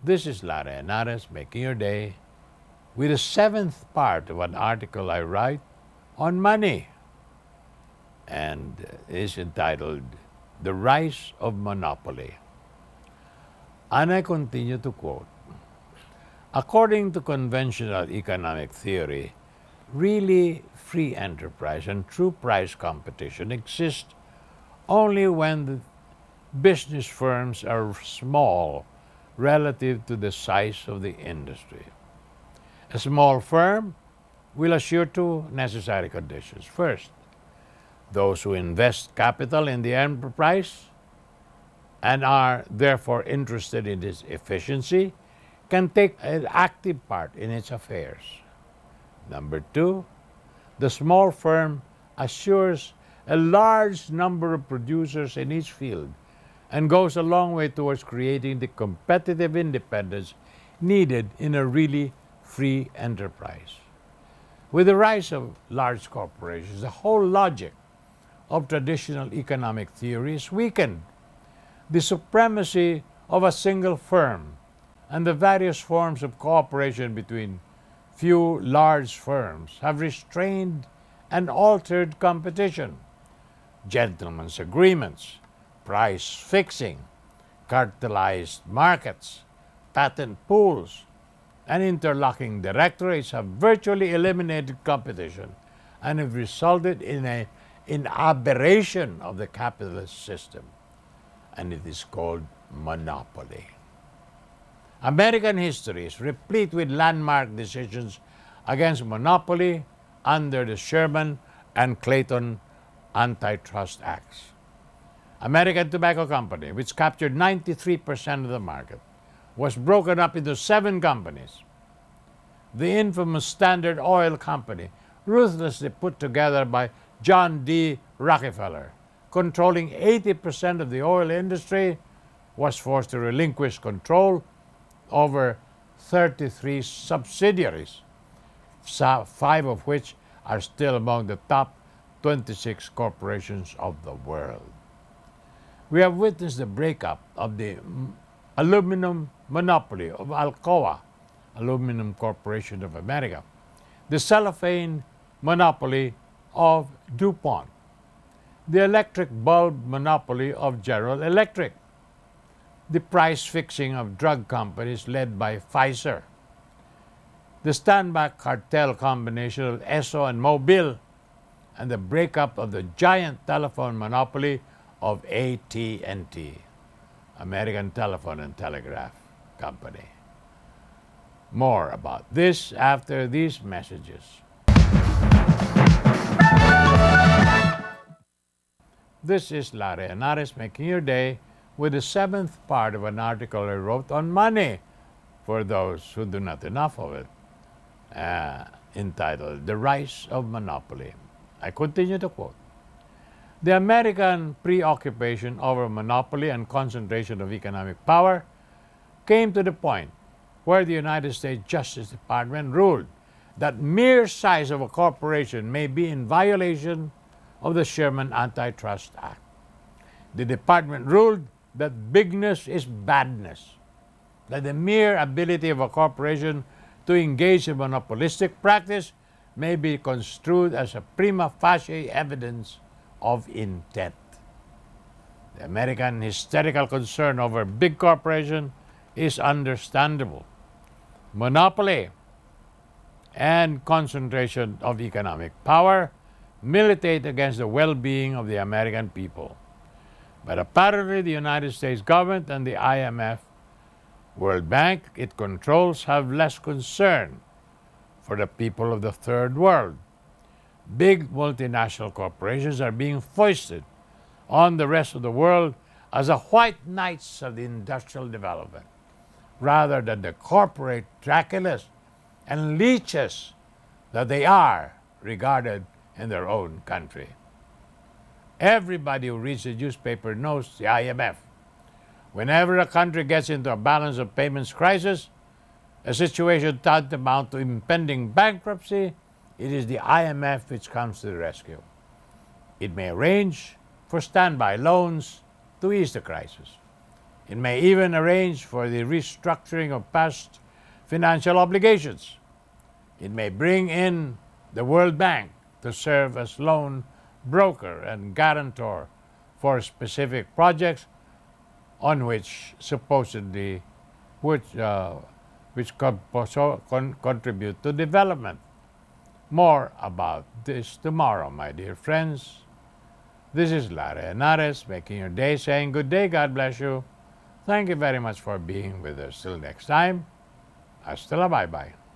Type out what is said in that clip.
This is Lara Henares making your day with the seventh part of an article I write on money, and is entitled The Rise of Monopoly. And I continue to quote, according to conventional economic theory, really free enterprise and true price competition exist only when the business firms are small relative to the size of the industry. A small firm will assure two necessary conditions. First, those who invest capital in the enterprise and are therefore interested in its efficiency can take an active part in its affairs. Number two, the small firm assures a large number of producers in each field and goes a long way towards creating the competitive independence needed in a really free enterprise. With the rise of large corporations, the whole logic of traditional economic theory is weakened. The supremacy of a single firm and the various forms of cooperation between few large firms have restrained and altered competition. Gentlemen's agreements, price fixing, cartelized markets, patent pools, and interlocking directorates have virtually eliminated competition and have resulted in an aberration of the capitalist system, and it is called monopoly. American history is replete with landmark decisions against monopoly under the Sherman and Clayton antitrust acts. American Tobacco Company, which captured 93% of the market, was broken up into 7 companies. The infamous Standard Oil Company, ruthlessly put together by John D. Rockefeller, controlling 80% of the oil industry, was forced to relinquish control over 33 subsidiaries, 5 of which are still among the top 26 corporations of the world. We have witnessed the breakup of the aluminum monopoly of Alcoa, Aluminum Corporation of America, the cellophane monopoly of DuPont, the electric bulb monopoly of General Electric, the price fixing of drug companies led by Pfizer, the standback cartel combination of Esso and Mobil, and the breakup of the giant telephone monopoly of AT&T, American Telephone and Telegraph Company. More about this after these messages. This is Lara Henares making your day with the 7th part of an article I wrote on money, for those who do not enough of it, entitled The Rise of Monopoly. I continue to quote, the American preoccupation over monopoly and concentration of economic power came to the point where the United States Justice Department ruled that mere size of a corporation may be in violation of the Sherman Antitrust Act. The department ruled that bigness is badness, that the mere ability of a corporation to engage in monopolistic practice may be construed as a prima facie evidence of intent. The American hysterical concern over big corporation is understandable. Monopoly and concentration of economic power militate against the well-being of the American people. But apparently the United States government and the IMF, World Bank it controls, have less concern for the people of the third world. Big multinational corporations are being foisted on the rest of the world as the white knights of the industrial development, rather than the corporate Draculas and leeches that they are regarded in their own country. Everybody who reads the newspaper knows the IMF. Whenever a country gets into a balance of payments crisis, a situation tantamount to impending bankruptcy, it is the IMF which comes to the rescue. It may arrange for standby loans to ease the crisis. It may even arrange for the restructuring of past financial obligations. It may bring in the World Bank to serve as loan broker and guarantor for specific projects on which supposedly contribute to development. More about this tomorrow, my dear friends. This is Lara Henares making your day, saying good day, God bless you. Thank you very much for being with us. Till next time, hasta la bye-bye.